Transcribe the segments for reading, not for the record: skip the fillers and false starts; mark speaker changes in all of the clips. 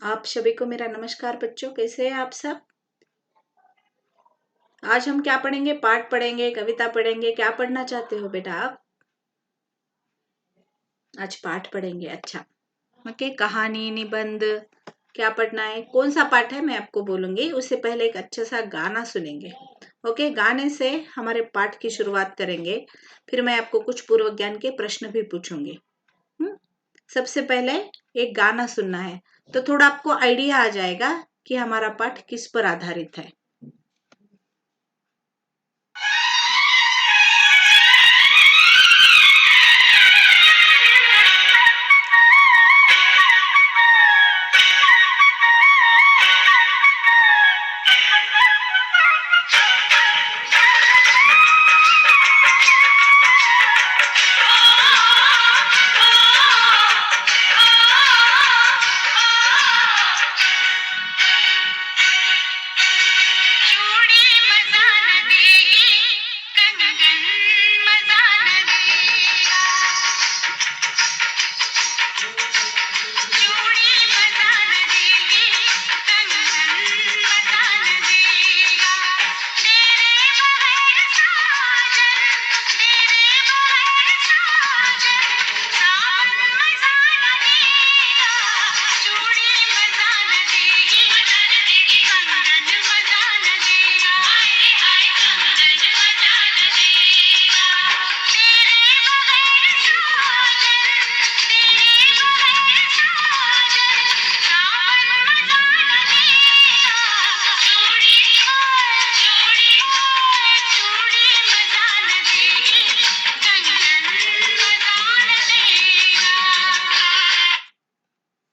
Speaker 1: आप सभी को मेरा नमस्कार बच्चों। कैसे हैं आप सब। आज हम क्या पढ़ेंगे? पाठ पढ़ेंगे, कविता पढ़ेंगे। क्या पढ़ना चाहते हो बेटा आप? आज पाठ पढ़ेंगे। अच्छा, ओके। कहानी, निबंध क्या पढ़ना है? कौन सा पाठ है मैं आपको बोलूंगी, उससे पहले एक अच्छा सा गाना सुनेंगे। ओके, गाने से हमारे पाठ की शुरुआत करेंगे। फिर मैं आपको कुछ पूर्व ज्ञान के प्रश्न भी पूछूंगी। सबसे पहले एक गाना सुनना है, तो थोड़ा आपको आइडिया आ जाएगा कि हमारा पाठ किस पर आधारित है।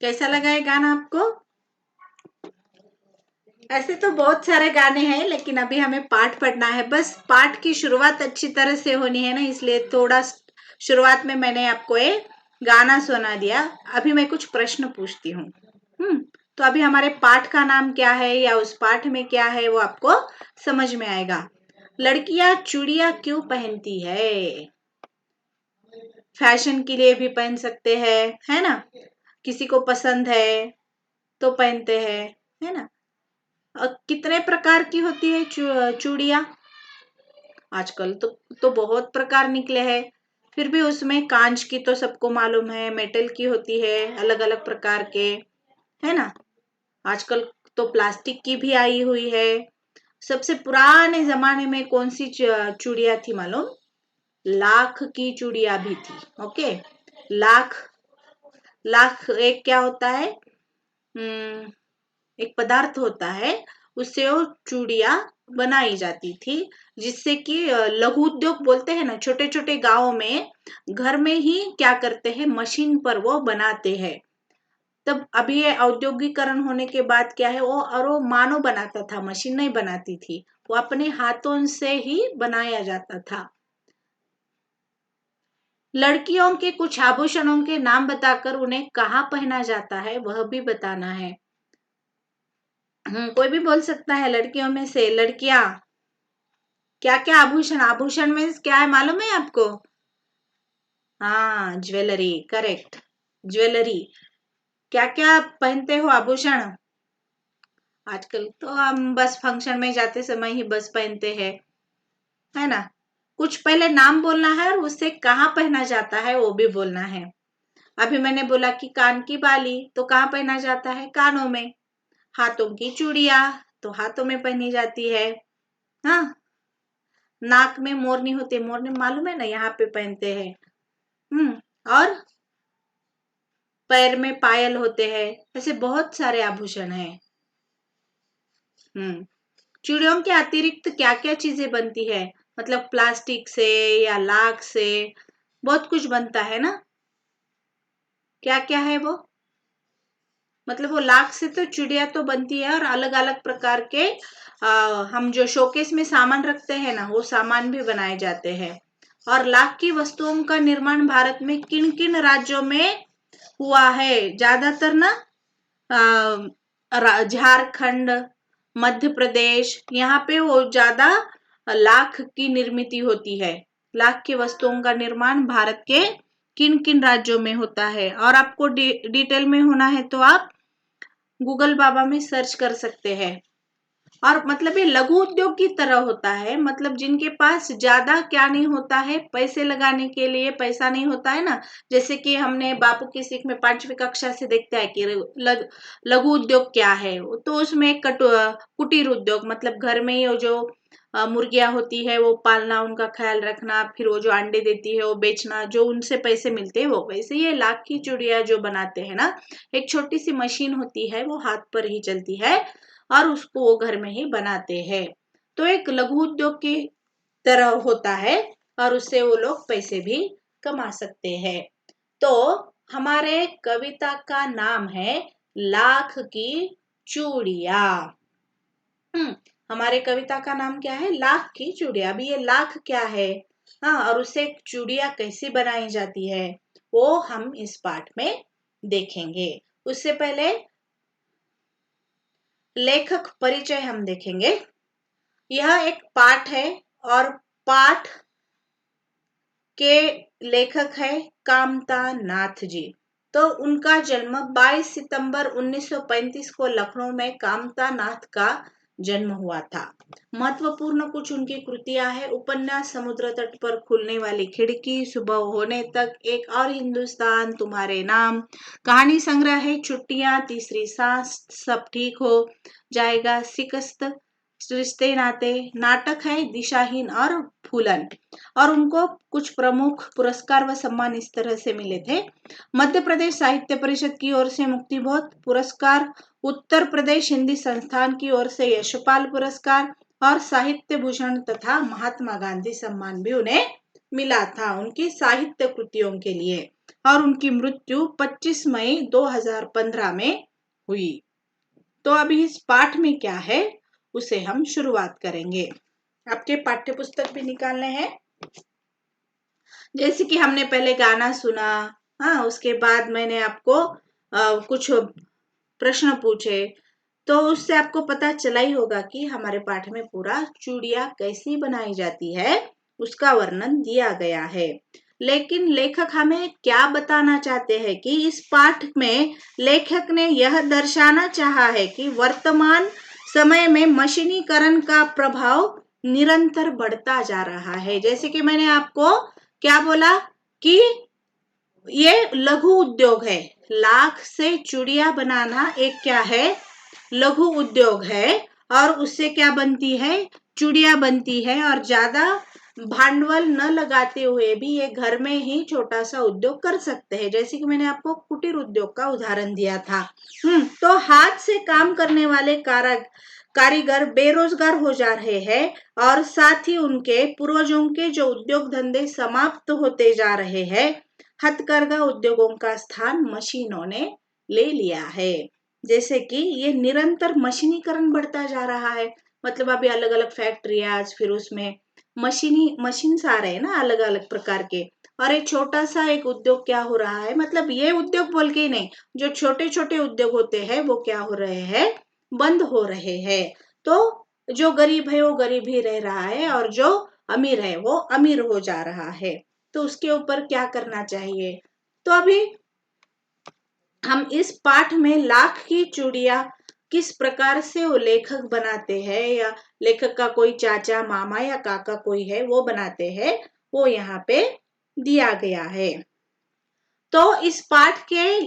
Speaker 1: कैसा लगा ये गाना आपको? ऐसे तो बहुत सारे गाने हैं, लेकिन अभी हमें पाठ पढ़ना है। बस पाठ की शुरुआत अच्छी तरह से होनी है ना, इसलिए थोड़ा शुरुआत में मैंने आपको ये गाना सुना दिया। अभी मैं कुछ प्रश्न पूछती हूँ। तो अभी हमारे पाठ का नाम क्या है या उस पाठ में क्या है वो आपको समझ में आएगा। लड़कियां चूड़ियां क्यों पहनती है? फैशन के लिए भी पहन सकते हैं, है ना। किसी को पसंद है तो पहनते हैं, है ना। कितने प्रकार की होती है चूड़ियां? आजकल तो बहुत प्रकार निकले हैं। फिर भी उसमें कांच की तो सबको मालूम है, मेटल की होती है अलग अलग प्रकार के, है ना। आजकल तो प्लास्टिक की भी आई हुई है। सबसे पुराने जमाने में कौन सी चूड़ियां थी मालूम? लाख की चूड़ियां भी थी। ओके, लाख लाख एक क्या होता है? एक पदार्थ होता है, उससे वो चूड़ियां बनाई जाती थी, जिससे कि लघु उद्योग बोलते हैं ना, छोटे छोटे गांवों में घर में ही क्या करते हैं, मशीन पर वो बनाते हैं। तब अभी ये औद्योगिकरण होने के बाद क्या है, वो मानव बनाता था, मशीन नहीं बनाती थी। वो अपने हाथों से ही बनाया जाता था। लड़कियों के कुछ आभूषणों के नाम बताकर उन्हें कहाँ पहना जाता है वह भी बताना है। कोई भी बोल सकता है लड़कियों में से। लड़कियां क्या क्या आभूषण, आभूषण में क्या है मालूम है आपको? हाँ, ज्वेलरी, करेक्ट। ज्वेलरी क्या क्या पहनते हो आभूषण? आजकल तो हम बस फंक्शन में जाते समय ही बस पहनते हैं, है ना। कुछ पहले नाम बोलना है और उससे कहाँ पहना जाता है वो भी बोलना है। अभी मैंने बोला कि कान की बाली, तो कहाँ पहना जाता है? कानों में। हाथों की चूड़िया तो हाथों में पहनी जाती है। हाँ, नाक में मोरनी होती है, मोरनी मालूम है ना, यहाँ पे पहनते हैं। और पैर में पायल होते हैं। ऐसे बहुत सारे आभूषण हैं। चूड़ियों के अतिरिक्त क्या क्या चीजें बनती है? मतलब प्लास्टिक से या लाख से बहुत कुछ बनता है ना। क्या क्या है वो? मतलब वो लाख से तो चूड़िया तो बनती है, और अलग अलग प्रकार के हम जो शोकेस में सामान रखते हैं ना, वो सामान भी बनाए जाते हैं। और लाख की वस्तुओं का निर्माण भारत में किन किन राज्यों में हुआ है? ज्यादातर ना झारखंड, मध्य प्रदेश, यहाँ पे वो ज्यादा लाख की निर्मित होती है। लाख की वस्तुओं का निर्माण भारत के किन किन राज्यों में होता है? और आपको डिटेल में होना है तो आप गूगल बाबा में सर्च कर सकते हैं। और मतलब ये लघु उद्योग की तरह होता है, मतलब जिनके पास ज्यादा क्या नहीं होता है, पैसे लगाने के लिए पैसा नहीं होता है ना। जैसे कि हमने बापू की सीख में 5वीं कक्षा से देखते हैं कि लघु उद्योग क्या है। तो उसमें कुटीर उद्योग, मतलब घर में ही वो जो मुर्गियां होती है वो पालना, उनका ख्याल रखना, फिर वो जो अंडे देती है वो बेचना, जो उनसे पैसे मिलते हैं वो। वैसे ये लाख की चिड़िया जो बनाते हैं ना, एक छोटी सी मशीन होती है, वो हाथ पर ही चलती है और उसको वो घर में ही बनाते हैं। तो एक लघु उद्योग की तरह होता है और उससे वो लोग पैसे भी कमा सकते हैं। तो हमारे कविता का नाम है लाख की चूड़िया। हमारे कविता का नाम क्या है? लाख की चूड़िया। अभी ये लाख क्या है, हाँ, और उससे चूड़िया कैसी बनाई जाती है, वो हम इस पाठ में देखेंगे। उससे पहले लेखक परिचय हम देखेंगे। यह एक पाठ है और पाठ के लेखक है कामता नाथ जी। तो उनका जन्म 22 सितंबर 1935 को लखनऊ में कामता नाथ का जन्म हुआ था। महत्वपूर्ण कुछ उनकी कृतियां है: उपन्यास समुद्र तट पर खुलने वाली खिड़की, सुबह होने तक, एक और हिंदुस्तान, तुम्हारे नाम, कहानी संग्रह है छुट्टियां, तीसरी सांस, सब ठीक हो जाएगा, शिकस्त, रिश्ते नाते, नाटक है दिशाहीन और फूलन। और उनको कुछ प्रमुख पुरस्कार व सम्मान इस तरह से मिले थे: मध्य प्रदेश साहित्य परिषद की ओर से मुक्तिबोध पुरस्कार, उत्तर प्रदेश हिंदी संस्थान की ओर से यशपाल पुरस्कार और साहित्य भूषण तथा महात्मा गांधी सम्मान भी उन्हें मिला था उनकी साहित्य कृतियों के लिए। और उनकी मृत्यु 25 मई 2015 में हुई। तो अभी इस पाठ में क्या है उसे हम शुरुआत करेंगे। आपके पाठ्य पुस्तक भी निकालने हैं। जैसे कि हमने पहले गाना सुना, हाँ, उसके बाद मैंने आपको कुछ प्रश्न पूछे, तो उससे आपको पता चला ही होगा कि हमारे पाठ में पूरा चूड़िया कैसी बनाई जाती है उसका वर्णन दिया गया है। लेकिन लेखक हमें क्या बताना चाहते हैं कि इस पाठ में लेखक ने यह दर्शाना चाहा है कि वर्तमान समय में मशीनीकरण का प्रभाव निरंतर बढ़ता जा रहा है। जैसे कि मैंने आपको क्या बोला कि ये लघु उद्योग है, लाख से चूड़िया बनाना एक क्या है? लघु उद्योग है। और उससे क्या बनती है? चूड़िया बनती है। और ज्यादा भांडवल न लगाते हुए भी ये घर में ही छोटा सा उद्योग कर सकते हैं। जैसे कि मैंने आपको कुटीर उद्योग का उदाहरण दिया था। तो हाथ से काम करने वाले कारीगर बेरोजगार हो जा रहे हैं और साथ ही उनके पूर्वजों के जो उद्योग धंधे समाप्त होते जा रहे हैं। हथकरघा उद्योगों का स्थान मशीनों ने ले लिया है। जैसे कि ये निरंतर मशीनीकरण बढ़ता जा रहा है, मतलब अभी अलग अलग फैक्ट्रियां, फिर उसमें मशीन आ रहे हैं ना अलग अलग प्रकार के। और एक छोटा सा एक उद्योग क्या हो रहा है, मतलब ये उद्योग बोल के ही नहीं, जो छोटे छोटे उद्योग होते हैं वो क्या हो रहे हैं? बंद हो रहे हैं। तो जो गरीब है वो गरीब ही रह रहा है और जो अमीर है वो अमीर हो जा रहा है। तो उसके ऊपर क्या करना चाहिए? तो अभी हम इस पाठ में लाख की चूड़िया किस प्रकार से वो लेखक बनाते हैं, या लेखक का कोई चाचा, मामा या काका कोई है वो बनाते हैं, वो यहाँ पे दिया गया है। तो इस पाठ के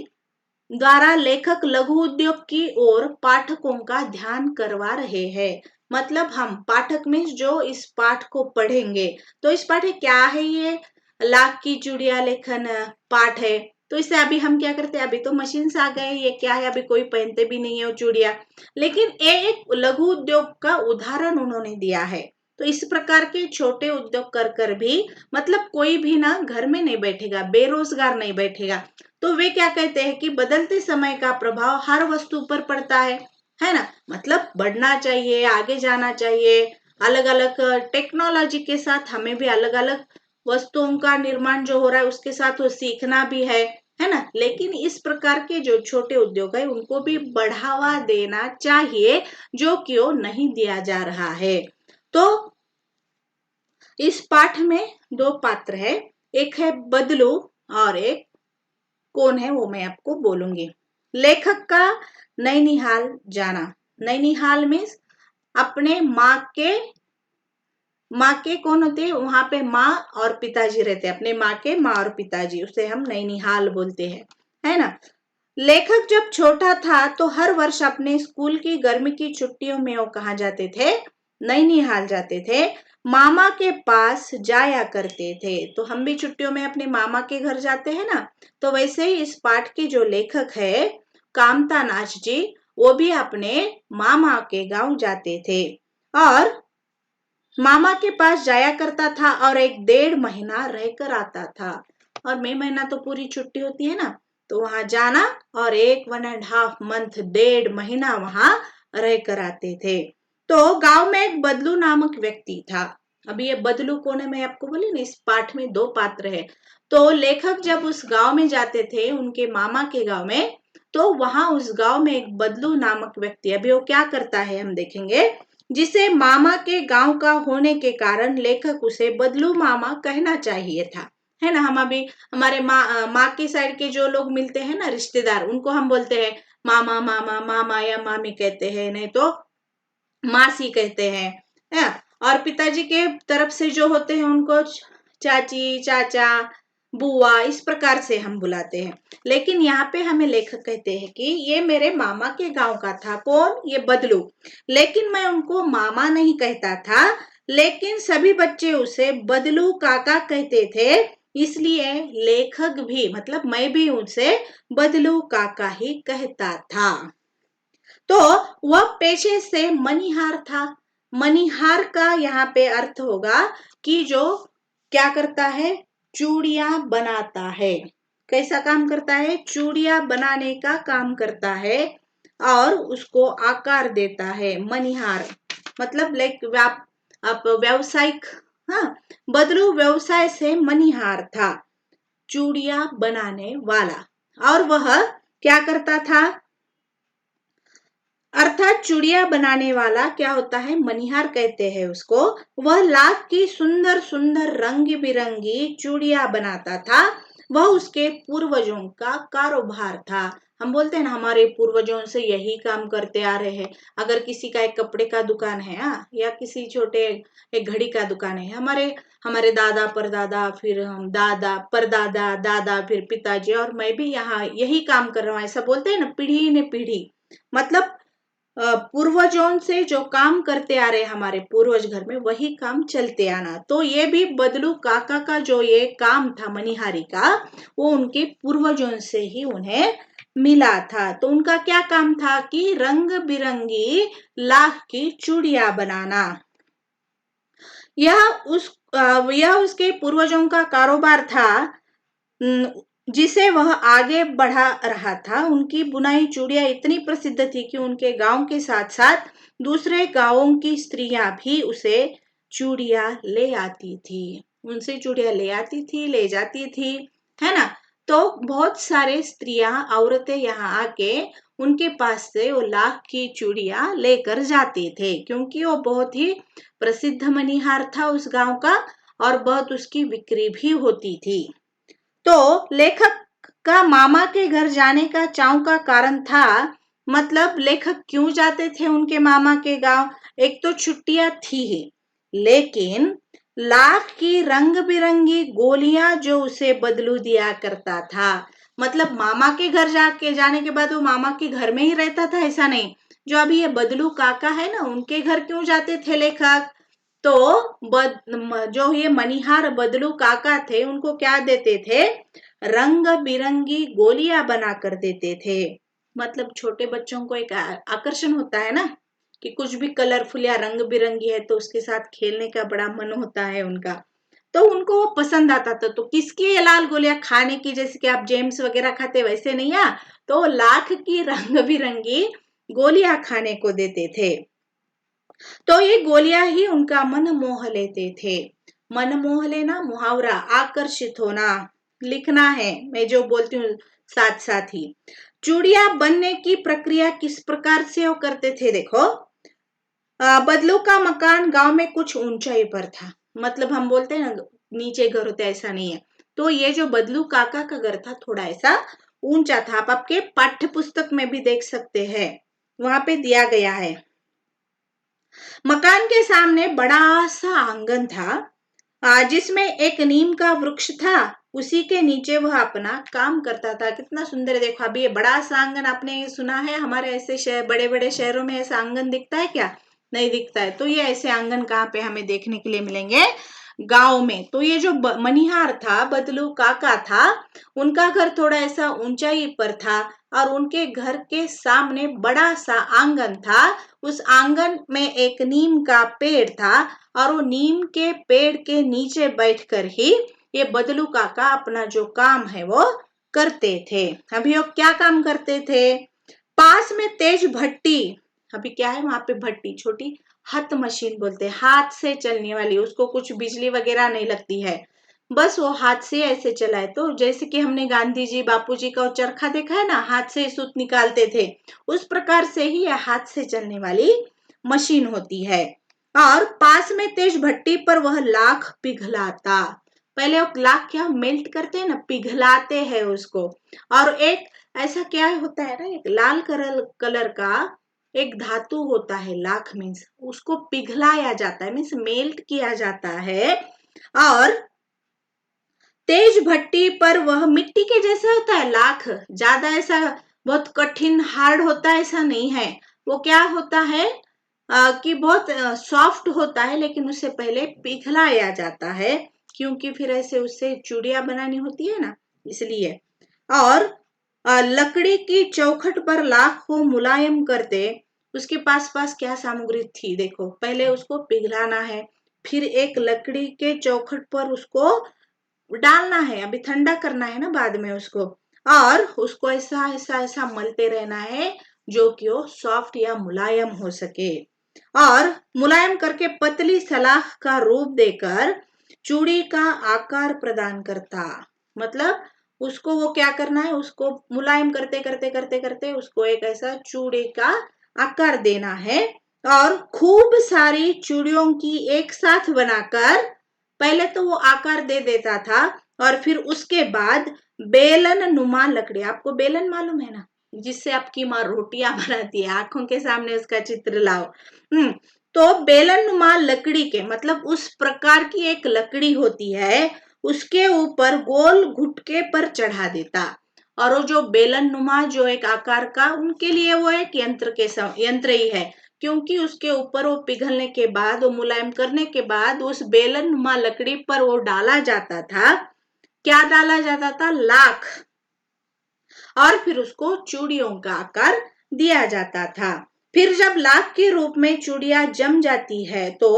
Speaker 1: द्वारा लेखक लघु उद्योग की ओर पाठकों का ध्यान करवा रहे हैं। मतलब हम पाठक में जो इस पाठ को पढ़ेंगे, तो इस पाठ क्या है? ये लाख की चूड़िया लेखन पाठ है। तो इसे अभी हम क्या करते हैं? अभी तो मशीन आ गए, ये क्या है? अभी कोई पहनते भी नहीं है वो चूड़िया, लेकिन ये एक लघु उद्योग का उदाहरण उन्होंने दिया है। तो इस प्रकार के छोटे उद्योग कर भी, मतलब कोई भी ना घर में नहीं बैठेगा, बेरोजगार नहीं बैठेगा। तो वे क्या कहते हैं कि बदलते समय का प्रभाव हर वस्तु पर पड़ता है ना। मतलब बढ़ना चाहिए, आगे जाना चाहिए, अलग अलग टेक्नोलॉजी के साथ हमें भी अलग अलग वस्तुओं का निर्माण जो हो रहा है उसके साथ वो सीखना भी है ना। लेकिन इस प्रकार के जो छोटे उद्योग है उनको भी बढ़ावा देना चाहिए, जो कि वो नहीं दिया जा रहा है। तो इस पाठ में दो पात्र है, एक है बदलू और एक कौन है वो मैं आपको बोलूंगी। लेखक का नैनीहाल जाना। नैनीहाल में अपने माँ के कौन होते हैं, वहां पे माँ और पिताजी रहते हैं, अपने माँ के माँ और पिताजी, उसे हम नैनीहाल बोलते हैं, है ना। लेखक जब छोटा था तो हर वर्ष अपने स्कूल की गर्मी की छुट्टियों में वो कहाँ जाते थे, नैनीहाल जाते थे, मामा के पास जाया करते थे। तो हम भी छुट्टियों में अपने मामा के घर जाते हैं ना, तो वैसे ही इस पाठ के जो लेखक है कामता नाच जी, वो भी अपने मामा के गांव जाते थे और मामा के पास जाया करता था और 1.5 महीना रहकर आता था। और मई महीना तो पूरी छुट्टी होती है ना, तो वहां जाना और 1.5 मंथ 1.5 महीना वहां रहकर आते थे। तो गांव में एक बदलू नामक व्यक्ति था। अभी ये बदलू कौन है, मैं आपको बोली ना, इस पाठ में 2 पात्र है। तो लेखक जब उस गांव में जाते थे, उनके मामा के गांव में, तो वहां उस गांव में एक बदलू नामक व्यक्ति, अभी वो क्या करता है हम देखेंगे, जिसे मामा के गांव का होने के कारण लेखक उसे बदलू मामा कहना चाहिए था, है ना। हम अभी हमारे माँ की साइड के जो लोग मिलते हैं ना, रिश्तेदार, उनको हम बोलते हैं मामा मामा, मामा या मामी कहते हैं, नहीं तो मासी कहते हैं, है। और पिताजी के तरफ से जो होते हैं उनको चाची, चाचा, बुआ, इस प्रकार से हम बुलाते हैं। लेकिन यहाँ पे हमें लेखक कहते हैं कि ये मेरे मामा के गांव का था, कौन, ये बदलू, लेकिन मैं उनको मामा नहीं कहता था, लेकिन सभी बच्चे उसे बदलू काका कहते थे, इसलिए लेखक भी, मतलब मैं भी उनसे बदलू काका ही कहता था। तो वह पेशे से मनिहार था। मनिहार का यहाँ पे अर्थ होगा कि जो क्या करता है, चूड़ियां बनाता है। कैसा काम करता है, चूड़ियां बनाने का काम करता है और उसको आकार देता है। मनिहार मतलब लाइक आप व्यावसायिक, हाँ, बदलू व्यवसाय से मनिहार था, चूड़ियां बनाने वाला। और वह क्या करता था, अर्थात चूड़िया बनाने वाला क्या होता है, मनिहार कहते हैं उसको। वह लाख की सुंदर सुंदर रंग बिरंगी चूड़िया बनाता था। वह उसके पूर्वजों का कारोबार था। हम बोलते हैं ना, हमारे पूर्वजों से यही काम करते आ रहे हैं। अगर किसी का एक कपड़े का दुकान है, या किसी छोटे एक घड़ी का दुकान है, हमारे हमारे दादा परदादा, फिर हम दादा परदादा, दादा, फिर पिताजी, और मैं भी यहाँ यही काम कर रहा हूँ, ऐसा बोलते हैं ना, पीढ़ी ने पीढ़ी, मतलब पूर्वजों से जो काम करते आ रहे हमारे पूर्वज घर में, वही काम चलते आना। तो ये भी बदलू काका का जो ये काम था मनिहारी का, वो उनके पूर्वजों से ही उन्हें मिला था। तो उनका क्या काम था कि रंग बिरंगी लाख की चूड़ियां बनाना। यह यह उसके पूर्वजों का कारोबार था, जिसे वह आगे बढ़ा रहा था। उनकी बुनाई चूड़ियां इतनी प्रसिद्ध थी कि उनके गांव के साथ साथ दूसरे गांवों की स्त्रियां भी उसे चूड़ियां ले आती थी, उनसे चूड़ियां ले आती थी, ले जाती थी, है ना। तो बहुत सारे स्त्रियां, औरतें यहाँ आके उनके पास से वो लाख की चूड़ियां लेकर जाते थे, क्योंकि वो बहुत ही प्रसिद्ध मनिहार था उस गांव का और बहुत उसकी बिक्री भी होती थी। तो लेखक का मामा के घर जाने का चाव का कारण था, मतलब लेखक क्यों जाते थे उनके मामा के गांव, एक तो छुट्टियां थी ही, लेकिन लाख की रंग बिरंगी गोलियां जो उसे बदलू दिया करता था। मतलब मामा के घर जाने के बाद वो मामा के घर में ही रहता था, ऐसा नहीं। जो अभी ये बदलू काका है ना, उनके घर क्यों जाते थे लेखक, तो जो ये मनिहार बदलू काका थे, उनको क्या देते थे, रंग बिरंगी गोलियां बना कर देते थे। मतलब छोटे बच्चों को एक आकर्षण होता है ना, कि कुछ भी कलरफुल या रंग बिरंगी है तो उसके साथ खेलने का बड़ा मन होता है उनका, तो उनको वो पसंद आता था। तो किसकी ये लाल गोलियां खाने की, जैसे कि आप जेम्स वगैरह खाते वैसे नहीं, तो लाख की रंग बिरंगी गोलियां खाने को देते थे। तो ये गोलियां ही उनका मन मोह लेते थे। मन मोह लेना, मुहावरा, आकर्षित होना, लिखना है मैं जो बोलती हूँ साथ साथ ही। चूड़ियां बनने की प्रक्रिया किस प्रकार से वो करते थे, देखो। बदलू का मकान गांव में कुछ ऊंचाई पर था, मतलब हम बोलते हैं ना नीचे घर होते, ऐसा नहीं है। तो ये जो बदलू काका का घर था थोड़ा ऐसा ऊंचा था। आप आपके पाठ्य पुस्तक में भी देख सकते हैं, वहां पे दिया गया है। मकान के सामने बड़ा सा आंगन था, जिसमें एक नीम का वृक्ष था। उसी के नीचे वह अपना काम करता था। कितना सुंदर है, देखो। अभी ये बड़ा सा आंगन आपने सुना है, हमारे ऐसे शहर, बड़े बड़े शहरों में ऐसा आंगन दिखता है क्या? नहीं दिखता है। तो ये ऐसे आंगन कहाँ पे हमें देखने के लिए मिलेंगे? गांव में। तो ये जो मनिहार था, बदलू काका था, उनका घर थोड़ा ऐसा ऊंचाई पर था और उनके घर के सामने बड़ा सा आंगन था। उस आंगन में एक नीम का पेड़ था और वो नीम के पेड़ के नीचे बैठकर ही ये बदलू काका अपना जो काम है वो करते थे। अभी वो क्या काम करते थे? पास में तेज भट्टी, अभी क्या है वहां पे भट्टी, छोटी हाथ मशीन बोलते हैं, हाथ से चलने वाली, उसको कुछ बिजली वगैरह नहीं लगती है, बस वो हाथ से ऐसे चलाए। तो जैसे कि हमने गांधी जी, बापू जी का चरखा देखा है ना, हाथ से सूत निकालते थे, उस प्रकार से ही यह हाथ से चलने वाली मशीन होती है। और पास में तेज भट्टी पर वह लाख पिघलाता। पहले वो लाख क्या मेल्ट करते हैं ना, पिघलाते हैं उसको। और एक ऐसा क्या होता है ना, एक लाल कलर का एक धातु होता है, लाख मीन्स उसको पिघलाया जाता है, मीन्स मेल्ट किया जाता है। और तेज भट्टी पर वह मिट्टी के जैसा होता है लाख, ज्यादा ऐसा बहुत कठिन हार्ड होता है ऐसा नहीं है। वो क्या होता है कि बहुत सॉफ्ट होता है, लेकिन उससे पहले पिघलाया जाता है, क्योंकि फिर ऐसे उससे चूड़ियां बनानी होती है ना, इसलिए। और लकड़ी की चौखट पर लाख को मुलायम करते। उसके पास पास क्या सामग्री थी, देखो। पहले उसको पिघलाना है, फिर एक लकड़ी के चौखट पर उसको डालना है, अभी ठंडा करना है ना बाद में उसको, और उसको ऐसा ऐसा ऐसा मलते रहना है जो कि वो सॉफ्ट या मुलायम हो सके। और मुलायम करके पतली सलाख का रूप देकर चूड़ी का आकार प्रदान करता। मतलब उसको वो क्या करना है, उसको मुलायम करते करते करते करते उसको एक ऐसा चूड़ी का आकार देना है। और खूब सारी चूड़ियों की एक साथ बनाकर पहले तो वो आकार दे देता था, और फिर उसके बाद बेलन नुमा लकड़ी, आपको बेलन मालूम है ना, जिससे आपकी माँ रोटियां बनाती है, आंखों के सामने उसका चित्र लाओ। तो बेलन नुमा लकड़ी के मतलब उस प्रकार की एक लकड़ी होती है, उसके ऊपर गोल घुटके पर चढ़ा देता। और वो जो बेलन नुमा जो एक आकार का, उनके लिए वो एक यंत्र ही है, क्योंकि उसके ऊपर वो पिघलने के बाद, वो मुलायम करने के बाद उस बेलन नुमा लकड़ी पर वो डाला जाता था। क्या डाला जाता था? लाख। और फिर उसको चूड़ियों का आकार दिया जाता था। फिर जब लाख के रूप में चूड़ियां जम जाती है तो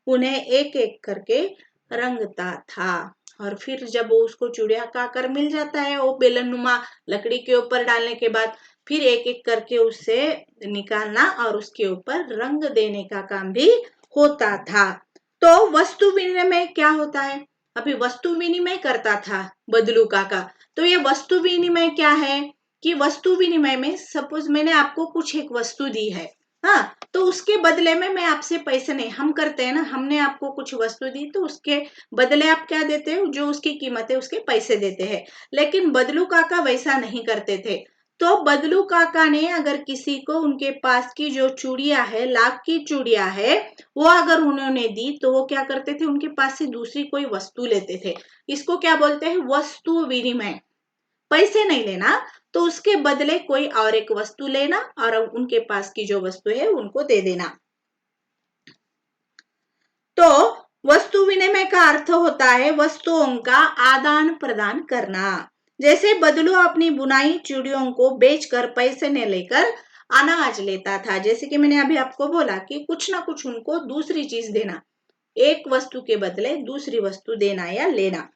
Speaker 1: उन्हें एक एक करके रंगता था। और फिर जब वो उसको चूड़िया का आकार मिल जाता है वो बेलन नुमा लकड़ी के ऊपर डालने के बाद, फिर एक एक करके उससे निकालना और उसके ऊपर रंग देने का काम भी होता था। तो वस्तु विनिमय क्या होता है? अभी वस्तु विनिमय करता था बदलू काका। तो ये वस्तु विनिमय क्या है कि वस्तु विनिमय में सपोज मैंने आपको कुछ एक वस्तु दी है, हाँ, तो उसके बदले में मैं आपसे पैसे नहीं, हम करते हैं ना, हमने आपको कुछ वस्तु दी तो उसके बदले आप क्या देते हो, जो उसकी कीमत है उसके पैसे देते हैं। लेकिन बदलू काका वैसा नहीं करते थे। तो बदलू काका ने अगर किसी को उनके पास की जो चूड़ियां है, लाख की चूड़ियां है, वो अगर उन्होंने दी तो वो क्या करते थे, उनके पास से दूसरी कोई वस्तु लेते थे। इसको क्या बोलते हैं? वस्तु विनिमय। पैसे नहीं लेना, तो उसके बदले कोई और एक वस्तु लेना और उनके पास की जो वस्तु है उनको दे देना। तो वस्तु विनिमय का अर्थ होता है वस्तुओं का आदान प्रदान करना। जैसे बदलू अपनी बुनाई चूड़ियों को बेचकर पैसे न लेकर अनाज लेता था। जैसे कि मैंने अभी आपको बोला कि कुछ ना कुछ उनको दूसरी चीज देना, एक वस्तु के बदले दूसरी वस्तु देना या लेना।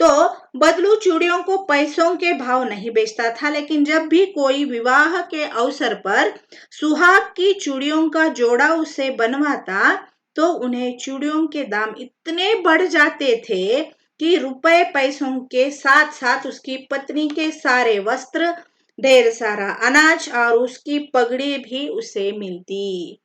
Speaker 1: तो बदलू चूड़ियों को पैसों के भाव नहीं बेचता था, लेकिन जब भी कोई विवाह के अवसर पर सुहाग की चूड़ियों का जोड़ा उसे बनवाता तो उन्हें चूड़ियों के दाम इतने बढ़ जाते थे कि रुपए पैसों के साथ साथ उसकी पत्नी के सारे वस्त्र, ढेर सारा अनाज और उसकी पगड़ी भी उसे मिलती।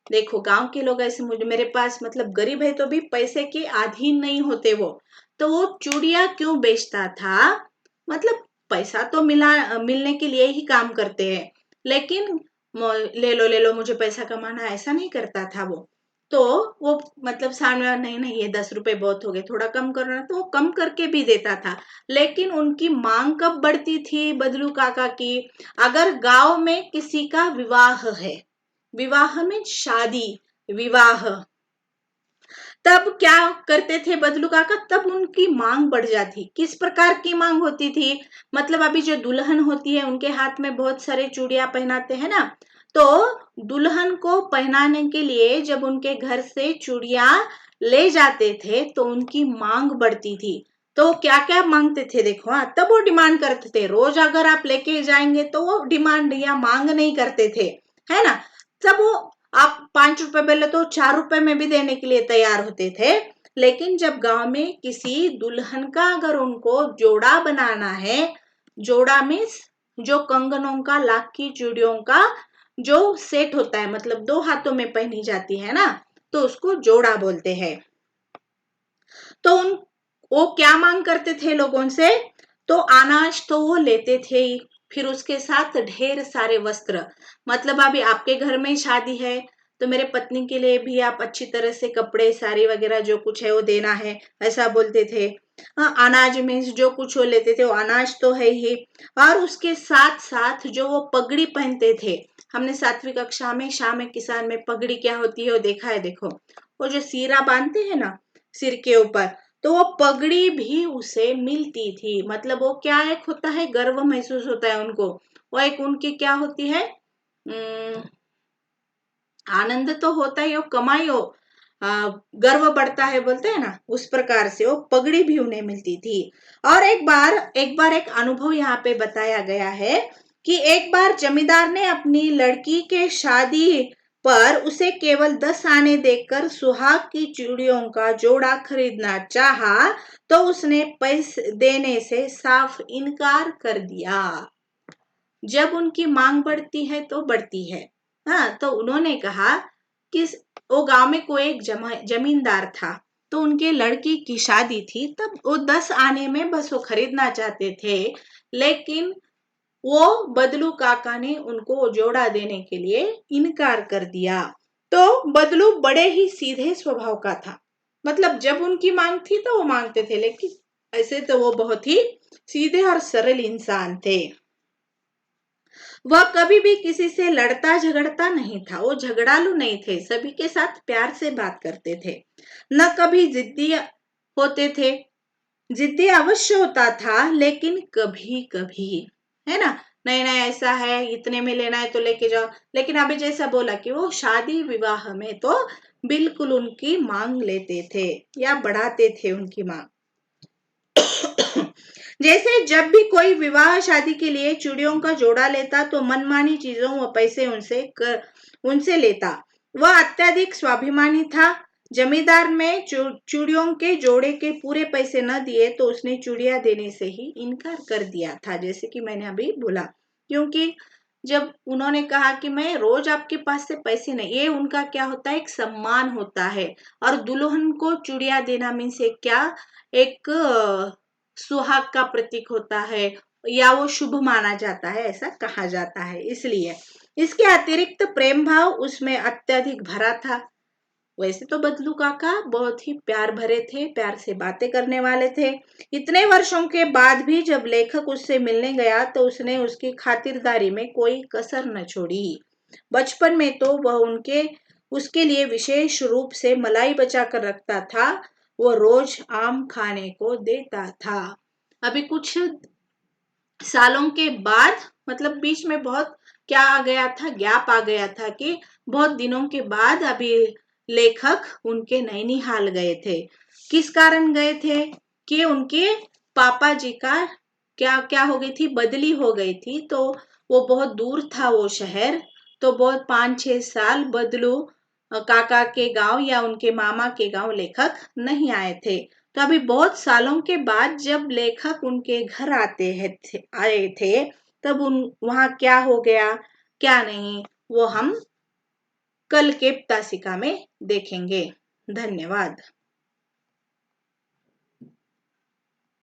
Speaker 1: देखो गांव के लोग ऐसे, मुझे मेरे पास मतलब गरीब है तो भी पैसे के अधीन नहीं होते वो, तो वो चूड़ियां क्यों बेचता था? मतलब पैसा तो मिलने के लिए ही काम करते हैं, लेकिन ले लो मुझे पैसा कमाना, ऐसा नहीं करता था वो। तो वो मतलब सामने वाला, नहीं नहीं ये 10 रुपए बहुत हो गए, थोड़ा कम करो ना, तो वो कम करके भी देता था। लेकिन उनकी मांग कब बढ़ती थी बदलू काका की? अगर गांव में किसी का विवाह है, विवाह में शादी, विवाह, तब क्या करते थे बदलू काका? तब उनकी मांग बढ़ जाती। किस प्रकार की मांग होती थी? मतलब अभी जो दुल्हन होती है उनके हाथ में बहुत सारे चूड़ियां पहनाते हैं ना, तो दुल्हन को पहनाने के लिए जब उनके घर से चूड़ियां ले जाते थे तो उनकी मांग बढ़ती थी। तो क्या क्या मांगते थे देखो, हाँ, तब वो डिमांड करते थे। रोज अगर आप लेके जाएंगे तो वो डिमांड या मांग नहीं करते थे, है ना। तब वो आप 5 रुपए बोले तो 4 रुपए में भी देने के लिए तैयार होते थे। लेकिन जब गांव में किसी दुल्हन का अगर उनको जोड़ा बनाना है, जोड़ा मीन्स जो कंगनों का, लाख की चूड़ियों का जो सेट होता है, मतलब 2 हाथों में पहनी जाती है ना, तो उसको जोड़ा बोलते हैं। तो वो क्या मांग करते थे लोगों से? तो अनाज तो वो लेते थे, फिर उसके साथ ढेर सारे वस्त्र। मतलब अभी आपके घर में शादी है तो मेरे पत्नी के लिए भी आप अच्छी तरह से कपड़े, साड़ी वगैरह जो कुछ है वो देना है, ऐसा बोलते थे। हाँ, अनाज में जो कुछ वो लेते थे वो अनाज तो है ही, और उसके साथ साथ जो वो पगड़ी पहनते थे। हमने 7वीं कक्षा में शाम में किसान में पगड़ी क्या होती है वो देखा है। देखो वो जो सीरा बांधते हैं ना सिर के ऊपर, तो वो पगड़ी भी उसे मिलती थी। मतलब वो क्या एक होता है, गर्व महसूस होता है उनको। वो एक उनकी क्या होती है, आनंद तो होता ही हो, कमाई हो, गर्व बढ़ता है बोलते हैं ना, उस प्रकार से वो पगड़ी भी उन्हें मिलती थी। और एक अनुभव यहाँ पे बताया गया है कि एक बार जमींदार ने अपनी लड़की के शादी पर उसे केवल 10 आने देकर सुहाग की चूड़ियों का जोड़ा खरीदना चाहा, तो उसने पैसे देने से साफ इनकार कर दिया। जब उनकी मांग बढ़ती है तो बढ़ती है। हाँ, तो उन्होंने कहा कि वो गांव में कोई एक जमींदार था, तो उनके लड़की की शादी थी, तब वो 10 आने में बस वो खरीदना चाहते थे। लेकिन वो बदलू काका ने उनको वो जोड़ा देने के लिए इनकार कर दिया। तो बदलू बड़े ही सीधे स्वभाव का था। मतलब जब उनकी मांग थी तो वो मांगते थे, लेकिन ऐसे तो वो बहुत ही सीधे और सरल इंसान थे। वह कभी भी किसी से लड़ता झगड़ता नहीं था, वो झगड़ालू नहीं थे, सभी के साथ प्यार से बात करते थे। न कभी जिद्दी होते थे, जिद्दी अवश्य होता था लेकिन कभी कभी, है ना, नहीं नहीं ऐसा है, इतने में लेना है तो लेके जाओ। लेकिन अभी जैसा बोला कि वो शादी विवाह में तो बिल्कुल उनकी मांग लेते थे या बढ़ाते थे उनकी मांग। जैसे जब भी कोई विवाह शादी के लिए चूड़ियों का जोड़ा लेता तो मनमानी चीजों व पैसे उनसे लेता। वह अत्यधिक स्वाभिमानी था। जमींदार में चूड़ियों के जोड़े के पूरे पैसे न दिए तो उसने चूड़ियां देने से ही इनकार कर दिया था, जैसे कि मैंने अभी बोला। क्योंकि जब उन्होंने कहा कि मैं रोज आपके पास से पैसे नहीं, ये उनका क्या होता है, एक सम्मान होता है। और दुल्हन को चूड़ियां देना मीन्स क्या, एक सुहाग का प्रतीक होता है, या वो शुभ माना जाता है, ऐसा कहा जाता है। इसलिए इसके अतिरिक्त प्रेम भाव उसमें अत्यधिक भरा था। वैसे तो बदलू काका बहुत ही प्यार भरे थे, प्यार से बातें करने वाले थे। इतने वर्षों के बाद भी जब लेखक उससे मिलने गया तो उसने उसकी खातिरदारी में कोई कसर न छोड़ी। बचपन में तो वह उसके लिए विशेष रूप से मलाई बचा कर रखता था। वो रोज आम खाने को देता था। अभी कुछ सालों के बाद, मतलब बीच में बहुत क्या आ गया था, गैप आ गया था, कि बहुत दिनों के बाद अभी लेखक उनके नैनीहाल गए थे। किस कारण गए थे? कि उनके पापा जी का क्या क्या हो गई थी, बदली हो गई थी। तो वो बहुत दूर था वो शहर। तो बहुत 5-6 साल बदलू काका के गांव या उनके मामा के गांव लेखक नहीं आए थे। तो अभी बहुत सालों के बाद जब लेखक उनके घर आए थे, तब वहां क्या हो गया, क्या नहीं, वो हम कल के तासिका में देखेंगे। धन्यवाद।